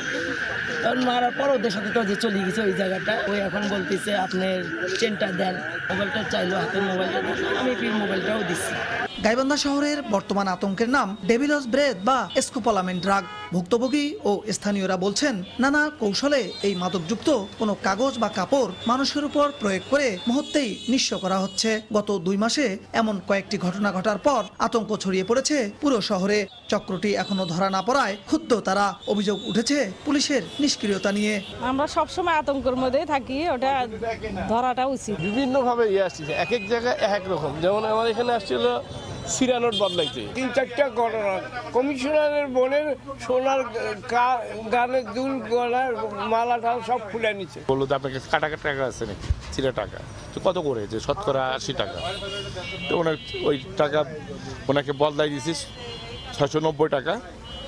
তখন মারার পর ওদের সাথে তো যে চলে গেছে ওই জায়গাটা। ওই এখন বলতেছে আপনার চেনটা দেন, মোবাইলটা চাইলো, হাতের মোবাইলটা দেন, আমি মোবাইলটাও দিচ্ছি। গাইবান্ধা শহরের বর্তমান আতঙ্কের নাম ডেভিলস ব্রেথ বা স্কোপোলামিন ড্রাগ। ভুক্তভোগী ও স্থানীয়রা বলছেন নানা কৌশলে এই মাদকযুক্ত কোনো কাগজ বা কাপড় মানুষের উপর প্রয়োগ করে মুহূর্তেই নিঃস্ব করা হচ্ছে। গত 2 মাসে এমন কয়েকটি ঘটনা ঘটার পর আতঙ্ক ছড়িয়ে পড়েছে পুরো শহরে। চক্রটি এখনো ধরা না পড়ায় ক্ষুব্ধ তারা। অভিযোগ উঠেছে পুলিশের নিষ্ক্রিয়তা নিয়ে। আমরা সবসময় আতঙ্কের মধ্যেই থাকি, ওটা ধরাটা উচিত। বিভিন্নভাবে আসছে, এক এক জায়গায় এক এক রকম। যেমন আমার এখানে আসছিল সিরা নোট বদলাইতে 3-4টা ঘটনা। কমিশনারের বোনের সোনার গানের দুল, গলার মালা টাল সব খুলে নিচ্ছে। বললো আপনার কাছে কাটা টাকা আছে নাকি, সিরা টাকা তো কত করে, যে শতকরা 80 টাকা। তো ওনার ওই টাকা ওনাকে বদলাই দিয়েছিস 690 টাকা।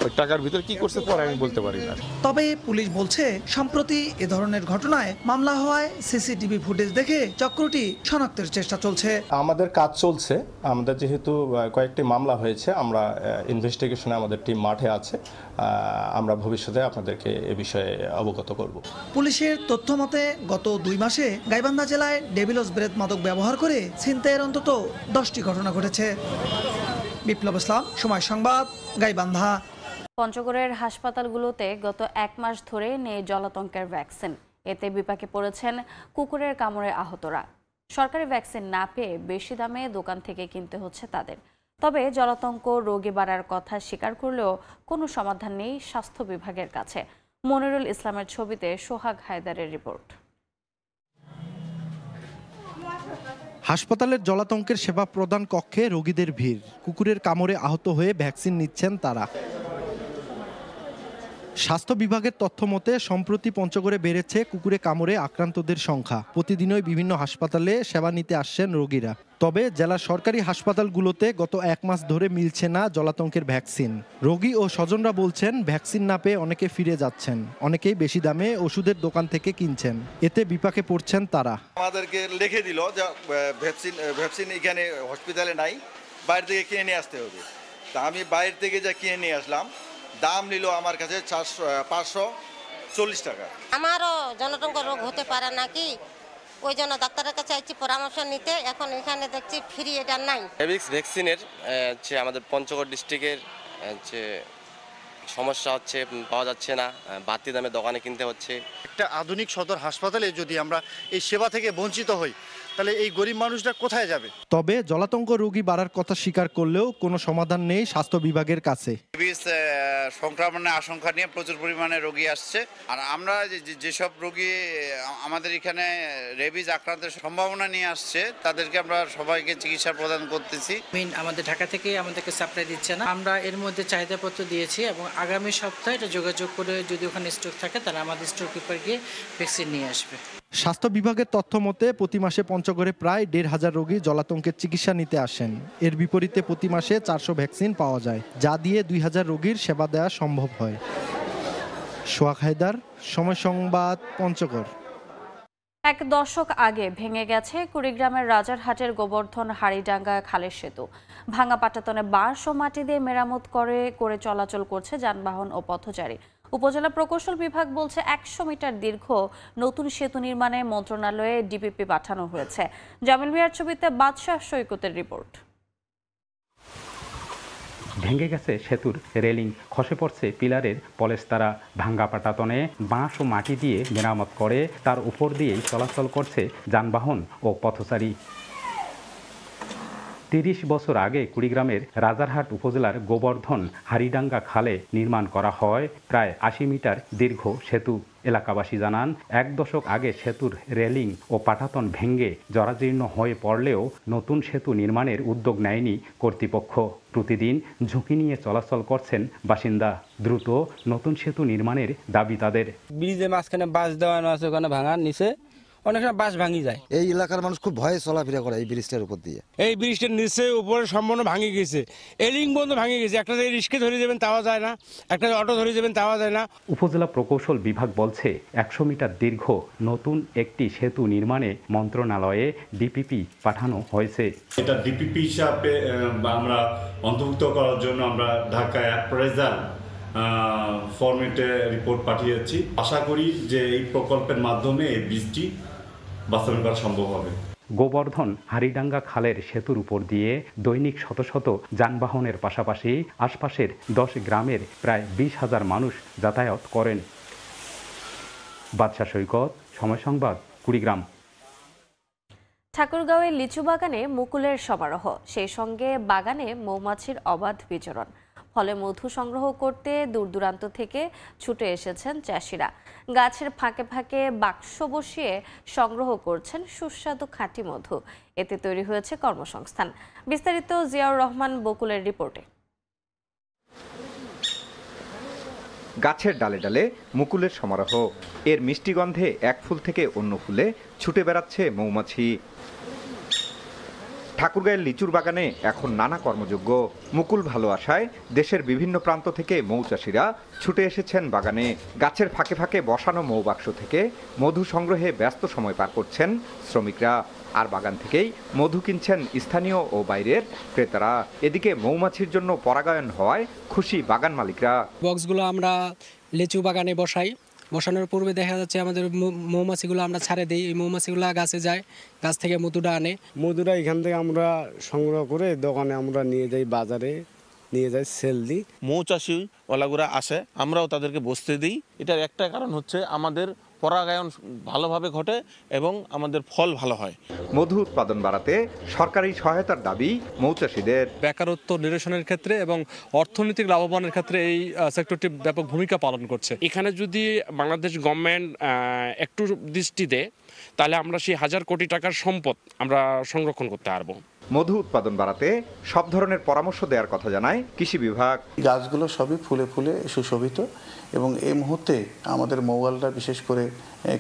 ওই টাকার ভিতরে কি করছে পরে আমি বলতে পারি না। তবে পুলিশ বলছে সম্প্রতি এ ধরনের ঘটনায় মামলা হওয়ায় সিসিটিভি ফুটেজ দেখে চক্রটি শনাক্তের চেষ্টা চলছে। আমাদের কাজ চলছে, আমাদের যেহেতু কয়েকটি মামলা হয়েছে, আমরা ইনভেস্টিগেশনে আমাদের টিম মাঠে আছে, আমরা ভবিষ্যতে আপনাদেরকে এ বিষয়ে অবগত করব। পুলিশের তথ্য মতে গত 2 মাসে গাইবান্ধা জেলায় ডেভিলস ব্রেথ মাদক ব্যবহার করে ছিনতাইয়ের অন্তত 10টি ঘটনা ঘটেছে। বিপ্লব ইসলাম, সময় সংবাদ, গাইবান্ধা। পঞ্চগড়ের হাসপাতালগুলোতে গত 1 মাস ধরে নেই জলাতঙ্কের ভ্যাকসিন। এতে বিপাকে পড়েছেন কুকুরের কামড়ে আহতরা। সরকারি ভ্যাকসিন না পেয়ে বেশি দামে দোকান থেকে কিনতে হচ্ছে তাদের। তবে জলাতঙ্ক রোগী বাড়ার কথা স্বীকার করলেও কোনো সমাধান নেই স্বাস্থ্য বিভাগের কাছে। মনিরুল ইসলামের ছবিতে সোহাগ হায়দারের রিপোর্ট। হাসপাতালের জলাতঙ্কের সেবা প্রদান কক্ষে রোগীদের ভিড়। কুকুরের কামড়ে আহত হয়ে ভ্যাকসিন নিচ্ছেন তারা। স্বাস্থ্য বিভাগের তথ্য মতে সম্প্রতি পঞ্চগড়ে বেড়েছে কুকুরে কামড়ে আক্রান্তদের সংখ্যা। প্রতিদিনই বিভিন্ন হাসপাতালে সেবা নিতে আসছেন রোগীরা। তবে জেলার সরকারি হাসপাতালগুলোতে গত 1 মাস ধরে মিলছে না জলাতঙ্কের ভ্যাকসিন। রোগী ও স্বজনরা বলছেন ভ্যাকসিন না পেয়ে অনেকে ফিরে যাচ্ছেন, অনেকেই বেশি দামে ওষুধের দোকান থেকে কিনছেন। এতে বিপাকে পড়ছেন তারা। আমাদেরকে লিখে দিল যে ভ্যাকসিন এখানে হসপিটালে নাই, বাইরে থেকে কিনে নিয়ে আসতে হবে। তা আমি বাইরে থেকে যা কিনে নিয়ে আসলাম, দাম নিল আমার কাছে 540 টাকা। আমারও জলাতঙ্ক রোগ হতে পারে নাকি, ওই জন্য ডাক্তারের কাছে চাইছি পরামর্শ নিতে। এখন এখানে দেখছি ফ্রি এটা নাই। রেবিক্স ভ্যাকসিনের আমাদের পঞ্চগড় ডিস্ট্রিক্টের সমস্যা হচ্ছে, পাওয়া যাচ্ছে না, বাড়তি দামে দোকানে কিনতে হচ্ছে। একটা আধুনিক সদর হাসপাতালে যদি আমরা এই সেবা থেকে বঞ্চিত হই, তাহলে এই গরিব মানুষটা কোথায় যাবে? তবে জলাতঙ্ক রোগী বাড়ার কথা স্বীকার করলেও কোনো সমাধান নেই স্বাস্থ্য বিভাগের কাছে। রেবিস সংক্রমণের আশঙ্কা নিয়ে প্রচুর পরিমাণে রোগী আসছে। আর আমরা যেসব রোগী আমাদের এখানে রেবিস আক্রান্তের সম্ভাবনা নিয়ে আসছে, তাদেরকে আমরা সবাইকে চিকিৎসা প্রদান করতেছি। আমাদের ঢাকা থেকে আমাদেরকে সাপ্লাই দিচ্ছে না। আমরা এর মধ্যে চাহিদাপত্র দিয়েছি এবং আগামী সপ্তাহে এটা যোগাযোগ করে যদি ওখানে স্টক থাকে তাহলে আমাদের স্টক কিপার গিয়ে ভ্যাকসিন নিয়ে আসবে। স্বাস্থ্য বিভাগের তথ্য মতে প্রতি মাসে পঞ্চগড়ে প্রায় 1,500 রোগী জলাতঙ্কের চিকিৎসা নিতে আসেন। এর বিপরীতে প্রতি মাসে 400 ভ্যাকসিন পাওয়া যায়, যা দিয়ে 2000 রোগীর সেবা দেওয়া সম্ভব হয়। সোহাগ হায়দার, সময় সংবাদ, পঞ্চগড়। 1 দশক আগে ভেঙে গেছে কুড়িগ্রামের রাজারহাটের গোবর্ধন হাড়িডাঙ্গা খালের সেতু। ভাঙা পাটাতনে বাঁশ ও মাটি দিয়ে মেরামত করে চলাচল করছে যানবাহন ও পথচারী। উপজেলা প্রকৌশল বিভাগ বলছে 100 মিটার দীর্ঘ নতুন সেতু নির্মাণে মন্ত্রণালয়ে ডিপিপি পাঠানো হয়েছে। জামিল মিয়ার ছবিতে বাদশাহ সৈকতের রিপোর্ট। ভেঙে গেছে সেতুর রেলিং, খসে পড়ছে পিলারের পলেস্তারা। ভাঙ্গা পাটাতনে বাঁশ ও মাটি দিয়ে মেরামত করে তার উপর দিয়েই চলাচল করছে যানবাহন ও পথচারী। 30 বছর আগে কুড়িগ্রামের রাজারহাট উপজেলার গোবর্ধন হাড়িডাঙ্গা খালে নির্মাণ করা হয় প্রায় 80 মিটার দীর্ঘ সেতু। এলাকাবাসী জানান 1 দশক আগে সেতুর রেলিং ও পাটাতন ভেঙে জরাজীর্ণ হয়ে পড়লেও নতুন সেতু নির্মাণের উদ্যোগ নেয়নি কর্তৃপক্ষ। প্রতিদিন ঝুঁকি নিয়ে চলাচল করছেন বাসিন্দা। দ্রুত নতুন সেতু নির্মাণের দাবি তাদের। ব্রিজের মাঝখানে বাঁশ দেওয়ানো আছে, ওখানে ভাঙার নিচে অনেক সময় বাঁশ ভাঙি যায়। এই এলাকার মানুষ খুব ভয়ে চলাফেরা করে এই ব্রিজটার উপর দিয়ে। এই ব্রিজটার নিচে উপরে সম্পূর্ণ ভাঙে গেছে, এলিং বন্ধ ভাঙে গেছে। একটা রিক্সা ধরে যাবেন তাওয়া যায় না, একটা অটো ধরে যাবেন তাওয়া যায় না। উপজেলা প্রকৌশল বিভাগ বলছে 100 মিটার দীর্ঘ নতুন একটি সেতু নির্মাণে মন্ত্রণালয়ে ডিপিপি পাঠানো হয়েছে। এটা ডিপিপি হিসাবে আমরা অন্তর্ভুক্ত করার জন্য আমরা ঢাকায় অ্যাপ্রেজাল ফরম্যাটে রিপোর্ট পাঠিয়েছি। আশা করি যে এই প্রকল্পের মাধ্যমে এই ব্রিজটি বাস্তবায়ন করা সম্ভব হবে। গোবর্ধন হাড়িডাঙ্গা খালের সেতুর উপর দিয়ে দৈনিক শত শত যানবাহনের পাশাপাশি আশপাশের 10 গ্রামের প্রায় 20,000 মানুষ যাতায়াত করেন। বাদশাহ সৈকত, সময় সংবাদ, কুড়িগ্রাম। ঠাকুরগাঁওয়ের লিচু বাগানে মুকুলের সমারোহ, সেই সঙ্গে বাগানে মৌমাছির অবাধ বিচরণ। ফলে মধু সংগ্রহ করতে দূর দূরান্ত থেকে ছুটে এসেছেন চাষিরা। গাছের ফাঁকে ফাঁকে বাক্স বসিয়ে সংগ্রহ করছেন সুস্বাদু খাঁটি মধু। এতে তৈরি হয়েছে কর্মসংস্থান। বিস্তারিত জিয়াউর রহমান বকুলের রিপোর্টে। গাছের ডালে ডালে মুকুলের সমারোহ। এর মিষ্টি গন্ধে এক ফুল থেকে অন্য ফুলে ছুটে বেড়াচ্ছে মৌমাছি। ঠাকুরগাঁয়ের লিচুর বাগানে এখন নানা কর্মযোগ্য। মুকুল ভালো আসায় দেশের বিভিন্ন প্রান্ত থেকে মৌচাষীরা ছুটে এসেছেন বাগানে। গাছের ফাঁকে ফাঁকে বসানো মৌবাক্স থেকে মধু সংগ্রহে ব্যস্ত সময় পার করছেন শ্রমিকরা। আর বাগান থেকেই মধু কিনছেন স্থানীয় ও বাইরের ক্রেতারা। এদিকে মৌমাছির জন্য পরাগায়ন হওয়ায় খুশি বাগান মালিকরা। বক্সগুলো আমরা লিচু বাগানে বসাই, বসানোর পূর্বে দেখা যাচ্ছে আমাদের মৌমাছিগুলো আমরা ছাড়ে দিই, এই মৌমাছিগুলো গাছে যায়, গাছ থেকে মধুটা আনে। মধুটা এখান থেকে আমরা সংগ্রহ করে দোকানে আমরা নিয়ে যাই, বাজারে নিয়ে যাই, সেল দিই। মৌচাষী ওলাগুরা আসে, আমরাও তাদেরকে বসতে দিই। এটার একটা কারণ হচ্ছে আমাদের পরাগায়ন ভালোভাবে ঘটে এবং আমাদের ফল ভালো হয়। মধু উৎপাদন বাড়াতে সরকারি সহায়তার দাবি মৌচাষীদের। বেকারত্ব নিরসনের ক্ষেত্রে এবং অর্থনৈতিক লাভবানের ক্ষেত্রে এই সেক্টরটি ব্যাপক ভূমিকা পালন করছে। এখানে যদি বাংলাদেশ গভর্নমেন্ট একটু দৃষ্টি দেয় তাহলে আমরা সেই 1000 কোটি টাকার সম্পদ আমরা সংরক্ষণ করতে পারবো। মধু উৎপাদন বাড়াতে সব ধরনের পরামর্শ দেওয়ার কথা জানায় কৃষি বিভাগ। গাছগুলো সবই ফুলে ফুলে সুশোভিত এবং এই মুহূর্তে আমাদের মৌয়ালরা বিশেষ করে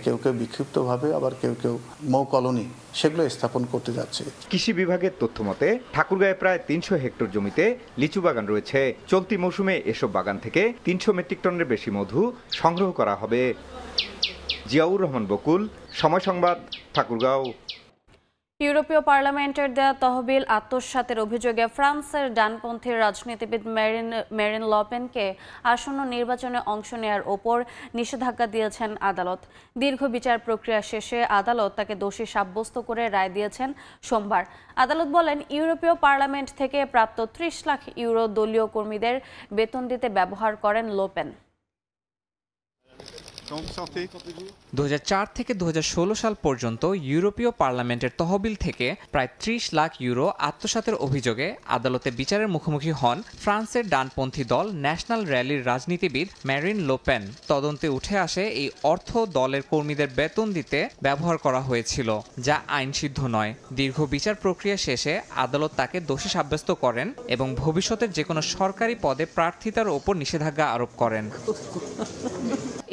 কেউ কেউ বিক্ষিপ্তভাবে, আবার কেউ কেউ মৌ কলোনি সেগুলো স্থাপন করতে যাচ্ছে। কৃষি বিভাগের তথ্য মতে ঠাকুরগাঁয়ে প্রায় 300 হেক্টর জমিতে লিচু বাগান রয়েছে। চলতি মৌসুমে এসব বাগান থেকে 300 মেট্রিক টনের বেশি মধু সংগ্রহ করা হবে। জিয়াউর রহমান বকুল, সময় সংবাদ, ঠাকুরগাঁও। ইউরোপীয় পার্লামেন্টের দেয়া তহবিল আত্মসাতের অভিযোগে ফ্রান্সের ডানপন্থী রাজনীতিবিদ মেরিন লপেনকে আসন্ন নির্বাচনে অংশ নেয়ার ওপর নিষেধাজ্ঞা দিয়েছেন আদালত। দীর্ঘ বিচার প্রক্রিয়া শেষে আদালত তাকে দোষী সাব্যস্ত করে রায় দিয়েছেন সোমবার। আদালত বলেন, ইউরোপীয় পার্লামেন্ট থেকে প্রাপ্ত 30 লাখ ইউরো দলীয় কর্মীদের বেতন দিতে ব্যবহার করেন লোপেন। 2004 থেকে 2016 সাল পর্যন্ত ইউরোপীয় পার্লামেন্টের তহবিল থেকে প্রায় 30 লাখ ইউরো আত্মসাতের অভিযোগে আদালতে বিচারের মুখোমুখি হন ফ্রান্সের ডানপন্থী দল ন্যাশনাল র্যালির রাজনীতিবিদ মেরিন লোপেন। তদন্তে উঠে আসে এই অর্থ দলের কর্মীদের বেতন দিতে ব্যবহার করা হয়েছিল, যা আইনসিদ্ধ নয়। দীর্ঘ বিচার প্রক্রিয়া শেষে আদালত তাকে দোষী সাব্যস্ত করেন এবং ভবিষ্যতের যে কোনো সরকারি পদে প্রার্থিতার ওপর নিষেধাজ্ঞা আরোপ করেন।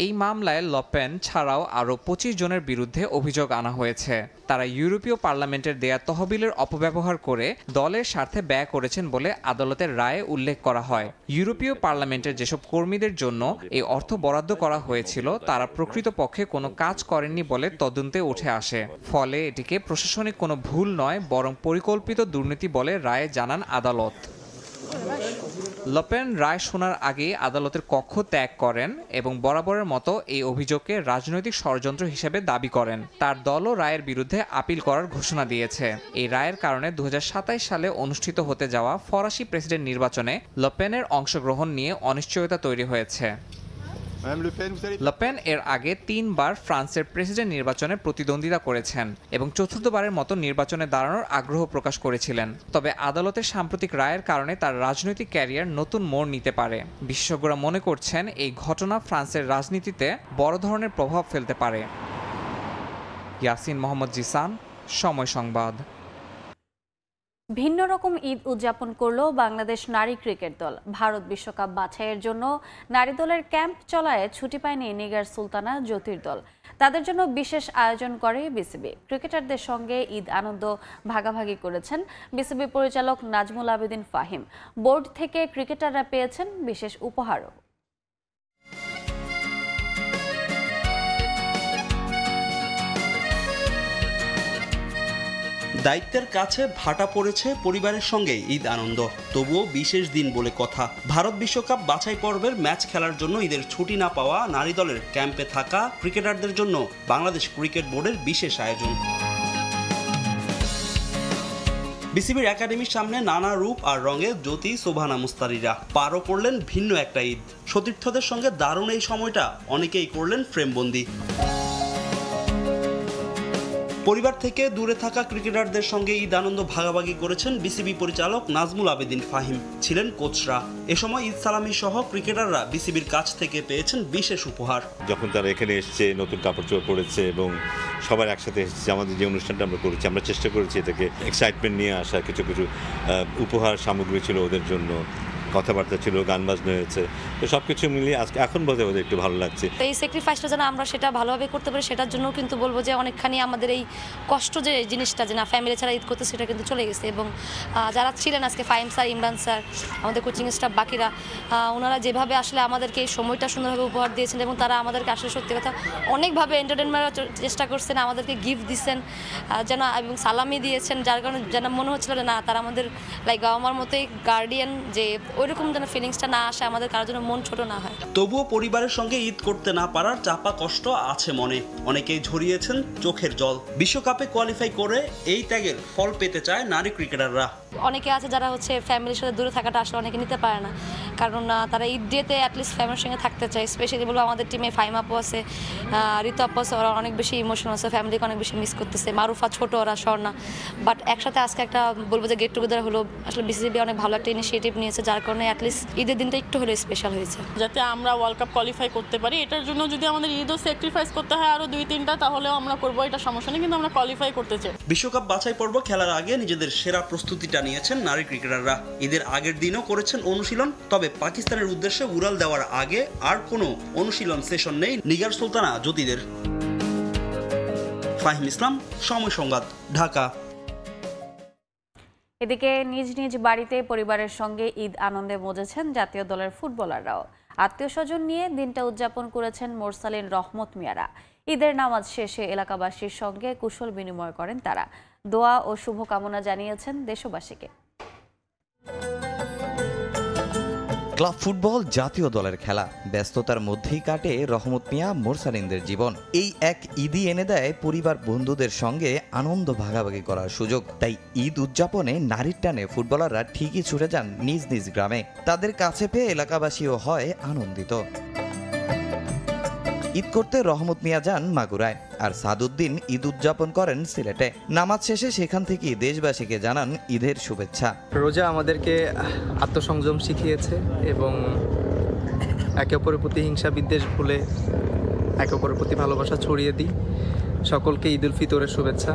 এই মামলায় লপেন ছাড়াও আরও 25 জনের বিরুদ্ধে অভিযোগ আনা হয়েছে। তারা ইউরোপীয় পার্লামেন্টের দেয়া তহবিলের অপব্যবহার করে দলের স্বার্থে ব্যয় করেছেন বলে আদালতের রায়ে উল্লেখ করা হয়। ইউরোপীয় পার্লামেন্টের যেসব কর্মীদের জন্য এই অর্থ বরাদ্দ করা হয়েছিল তারা প্রকৃতপক্ষে কোনো কাজ করেননি বলে তদন্তে উঠে আসে। ফলে এটিকে প্রশাসনিক কোনো ভুল নয়, বরং পরিকল্পিত দুর্নীতি বলে রায়ে জানান আদালত। লপেন রায় শোনার আগে আদালতের কক্ষ ত্যাগ করেন এবং বরাবরের মতো এই অভিযোগকে রাজনৈতিক ষড়যন্ত্র হিসেবে দাবি করেন। তার দলও রায়ের বিরুদ্ধে আপিল করার ঘোষণা দিয়েছে। এই রায়ের কারণে 2027 সালে অনুষ্ঠিত হতে যাওয়া ফরাসি প্রেসিডেন্ট নির্বাচনে লপেনের অংশগ্রহণ নিয়ে অনিশ্চয়তা তৈরি হয়েছে। লপেন এর আগে 3 বার ফ্রান্সের প্রেসিডেন্ট নির্বাচনে প্রতিদ্বন্দ্বিতা করেছেন এবং চতুর্থবারের মতো নির্বাচনে দাঁড়ানোর আগ্রহ প্রকাশ করেছিলেন। তবে আদালতের সাম্প্রতিক রায়ের কারণে তার রাজনৈতিক ক্যারিয়ার নতুন মোড় নিতে পারে। বিশেষজ্ঞরা মনে করছেন এই ঘটনা ফ্রান্সের রাজনীতিতে বড় ধরনের প্রভাব ফেলতে পারে। ইয়াসিন মোহাম্মদ জিসান, সময় সংবাদ। ভিন্ন রকম ঈদ উদযাপন করল বাংলাদেশ নারী ক্রিকেট দল। ভারত বিশ্বকাপ বাছাইয়ের জন্য নারী দলের ক্যাম্প চলায় ছুটি পায়নি নিগার সুলতানা জ্যোতির দল। তাদের জন্য বিশেষ আয়োজন করে বিসিবি। ক্রিকেটারদের সঙ্গে ঈদ আনন্দ ভাগাভাগি করেছেন বিসিবি পরিচালক নাজমুল আবেদিন ফাহিম। বোর্ড থেকে ক্রিকেটাররা পেয়েছেন বিশেষ উপহারও। দায়িত্বের কাছে ভাটা পড়েছে পরিবারের সঙ্গে ঈদ আনন্দ, তবুও বিশেষ দিন বলে কথা। ভারত বিশ্বকাপ বাছাই পর্বের ম্যাচ খেলার জন্য ঈদের ছুটি না পাওয়া নারী দলের ক্যাম্পে থাকা ক্রিকেটারদের জন্য বাংলাদেশ ক্রিকেট বোর্ডের বিশেষ আয়োজন। বিসিবির একাডেমির সামনে নানা রূপ আর রঙে জ্যোতি শোভানা মুস্তারিরা পারও করলেন ভিন্ন একটা ঈদ। সতীর্থদের সঙ্গে দারুণ এই সময়টা অনেকেই করলেন ফ্রেমবন্দি। পরিবার থেকে দূরে থাকা ক্রিকেটারদের সঙ্গে ঈদ আনন্দ ভাগাভাগি করেছেন বিসিবি পরিচালক নাজমুল আবেদিন ফাহিম, ছিলেন কোচরা। এ সময় ঈদ সালামি সহ ক্রিকেটাররা বিসিবির কাছ থেকে পেয়েছেন বিশেষ উপহার। যখন তারা এখানে এসছে, নতুন কাপড় চোপড় পরেছে এবং সবার একসাথে এসেছে, আমাদের যে অনুষ্ঠানটা আমরা করেছি, আমরা চেষ্টা করেছি এটাকে এক্সাইটমেন্ট নিয়ে আসা। কিছু কিছু উপহার সামগ্রী ছিল ওদের জন্য, কথাবার্তা ছিল, গান বাজনা হয়েছে, তো সব কিছু মিলিয়ে আজকে এখন বলতে বলতে একটু ভালো লাগছে। এই স্যাক্রিফাইসটা যেন আমরা সেটা ভালোভাবে করতে পারি, সেটার জন্য কিন্তু বলবো যে অনেকখানি আমাদের এই কষ্ট যে জিনিসটা যে না ফ্যামিলি ছাড়া ঈদ করতে, সেটা কিন্তু চলে গেছে। এবং যারা ছিলেন আজকে ফাহিম স্যার, ইমরান স্যার, আমাদের কোচিং স্টাফ বাকিরা, ওনারা যেভাবে আসলে আমাদেরকে এই সময়টা সুন্দরভাবে উপহার দিয়েছেন এবং তারা আমাদেরকে আসলে সত্যি কথা অনেকভাবে এন্টারটেনমেন্টের চেষ্টা করছেন, আমাদেরকে গিফট দিচ্ছেন যেন এবং সালামি দিয়েছেন, যার কারণে যেন মনে হচ্ছিল না তারা আমাদের লাইক আমার মতোই গার্ডিয়ান, যে ওইরকম যেন ফিলিংসটা না আসে, আমাদের কারোর জন্য মন ছোট না হয়। তবুও পরিবারের সঙ্গে ঈদ করতে না পারার চাপা কষ্ট আছে মনে, অনেকেই ঝরিয়েছেন চোখের জল। বিশ্বকাপে কোয়ালিফাই করে এই ত্যাগের ফল পেতে চায় নারী ক্রিকেটাররা। অনেকে আছে যারা হচ্ছে ফ্যামিলির সাথে দূরে থাকাটা আসলে অনেকে নিতে পারে না, কারণ তারা ঈদ ডেতে অ্যাটলিস্ট ফ্যামিলির সঙ্গে থাকতে চায়। স্পেশালি বলবো আমাদের টিমে ফাহিম আপু আছে, ঋতু আপু আছে, ওরা অনেক বেশি ইমোশনাল আছে, ফ্যামিলিকে অনেক বেশি মিস করতেছে। মারুফা ছোট, ওরা স্বর্ণা, বাট একসাথে আজকে একটা বলবো যে গেট টুগেদার হলো। আসলে বিসিবি অনেক ভালো একটা ইনিশিয়েটিভ নিয়েছে, যার কারণে অ্যাটলিস্ট ঈদের দিনটা একটু হলেও স্পেশাল হয়েছে। যাতে আমরা ওয়ার্ল্ড কাপ কোয়ালিফাই করতে পারি, এটার জন্য যদি আমাদের ঈদও স্যাক্রিফাইস করতে হয় আরও 2-3টা, তাহলেও আমরা করবো, এটা সমস্যা নেই, কিন্তু আমরা কোয়ালিফাই করতে চাই। বিশ্বকাপ বাছাই পর্ব খেলার আগে নিজেদের সেরা প্রস্তুতিটা নিয়েছেন নারী ক্রিকেটাররা। ঈদের আগের দিনও করেছেন অনুশীলন, তবে পাকিস্তানের উদ্দেশ্যে উড়াল দেওয়ার আগে আর কোনো অনুশীলন সেশন নেই নিগার সুলতানা জ্যোতিদের। ফাহিম ইসলাম, সময় সংবাদ, ঢাকা। এদিকে নিজ নিজ বাড়িতে পরিবারের সঙ্গে ঈদ আনন্দে মজেছেন জাতীয় দলের ফুটবলাররাও। আত্মীয় স্বজন নিয়ে দিনটা উদযাপন করেছেন মোরসালিন রহমত মিয়ারা। ঈদের নামাজ শেষে এলাকাবাসীর সঙ্গে কুশল বিনিময় করেন তারা। দোয়া ও শুভকামনা জানিয়েছেন দেশবাসীকে। ক্লাব ফুটবল জাতীয় দলের খেলা, ব্যস্ততার মধ্যেই কাটে রহমত মিয়া মোরসালিনদের জীবন। এই এক ঈদই এনে দেয় পরিবার বন্ধুদের সঙ্গে আনন্দ ভাগাভাগি করার সুযোগ। তাই ঈদ উদযাপনে নারীর টানে ফুটবলাররা ঠিকই ছুটে যান নিজ নিজ গ্রামে। তাদের কাছে পেয়ে এলাকাবাসীও হয় আনন্দিত। ঈদ করতে রহমত মিয়া যান মাগুরায়, আর সাদুদ্দিন ঈদ উদযাপন করেন সিলেটে। নামাজ শেষে সেখান থেকে দেশবাসীকে জানান ঈদের শুভেচ্ছা। রোজা আমাদেরকে আত্মসংযম শিখিয়েছে এবং একে অপরের প্রতি হিংসা বিদ্বেষ ভুলে একে অপরের প্রতি ভালোবাসা ছড়িয়ে দিই। সকলকে ঈদ উল ফিতরের শুভেচ্ছা।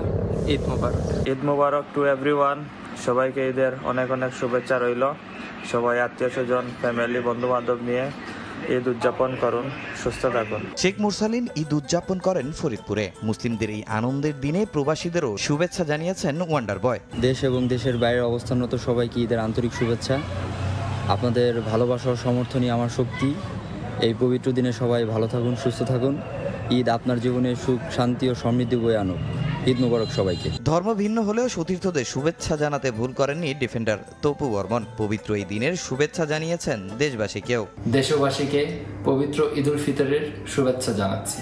ঈদ মোবারক। ঈদ মোবারক টু এভরিওয়ান। সবাইকে ঈদের অনেক অনেক শুভেচ্ছা রইল। সবাই আত্মীয় স্বজন, ফ্যামিলি, বন্ধু বান্ধব নিয়ে ঈদ উদযাপন করুন, সুস্থ থাকুন। শেখ মুরসালিন ঈদ উদযাপন করেন ফরিদপুরে। মুসলিমদের এই আনন্দের দিনে প্রবাসীদেরও শুভেচ্ছা জানিয়েছেন ওয়ান্ডার বয়। দেশ এবং দেশের বাইরের অবস্থানরত সবাইকে ঈদের আন্তরিক শুভেচ্ছা। আপনাদের ভালোবাসা ও সমর্থনই আমার শক্তি। এই পবিত্র দিনে সবাই ভালো থাকুন, সুস্থ থাকুন। ঈদ আপনার জীবনে সুখ, শান্তি ও সমৃদ্ধি বয়ে আনুক। ঈদ মোবারক সবাইকে। ধর্ম ভিন্ন হলেও সতীর্থদের শুভেচ্ছা জানাতে ভুল করেননি ডিফেন্ডার তপু বর্মন। পবিত্র এই দিনের শুভেচ্ছা জানিয়েছেন দেশবাসীকেও। দেশবাসীকে পবিত্র ঈদ উল ফিতরের শুভেচ্ছা জানাচ্ছি।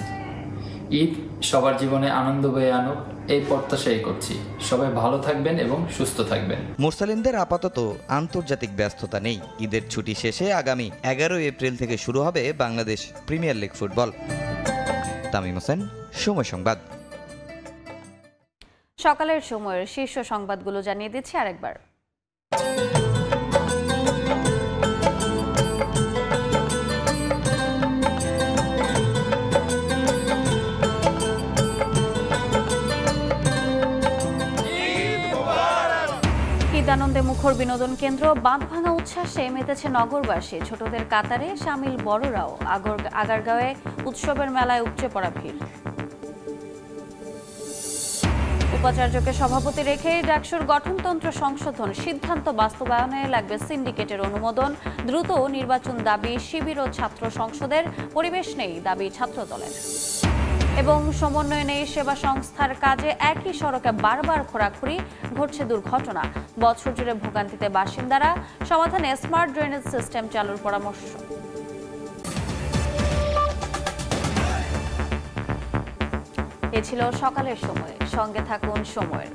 ঈদ সবার জীবনে আনন্দ বয়ে আনুক, এই প্রত্যাশাই করছি। সবাই ভালো থাকবেন এবং সুস্থ থাকবেন। মুরসালিনদের আপাতত আন্তর্জাতিক ব্যস্ততা নেই। ঈদের ছুটি শেষে আগামী 11 এপ্রিল থেকে শুরু হবে Bangladesh premier league football. Tamim Hossain, সময় সংবাদ। সকালের সময়ের শীর্ষ সংবাদগুলো জানিয়ে দিচ্ছি আরেকবার। ঈদ আনন্দে মুখর বিনোদন কেন্দ্র, বাঁধ ভাঙা উচ্ছ্বাসে মেতেছে নগরবাসী। ছোটদের কাতারে সামিল বড়রাও। আগারগাঁওয়ে উৎসবের মেলায় উপচে পড়া ভিড়। উপাচার্যকে সভাপতি রেখে ডাকসুর গঠনতন্ত্র সংশোধন সিদ্ধান্ত বাস্তবায়নে লাগবে সিন্ডিকেটের অনুমোদন। দ্রুত নির্বাচন দাবি শিবির ও ছাত্র সংসদের। পরিবেশ নেই দাবি ছাত্রদলের। এবং সমন্বয় নেই সেবা সংস্থার কাজে। একই সড়কে বারবার খোঁড়াখুড়ি, ঘটছে দুর্ঘটনা। বছর জুড়ে ভোগান্তিতে বাসিন্দারা। সমাধানে স্মার্ট ড্রেনেজ সিস্টেম চালুর পরামর্শ। এ ছিল সকালের সময়। সঙ্গে থাকুন সময়ের।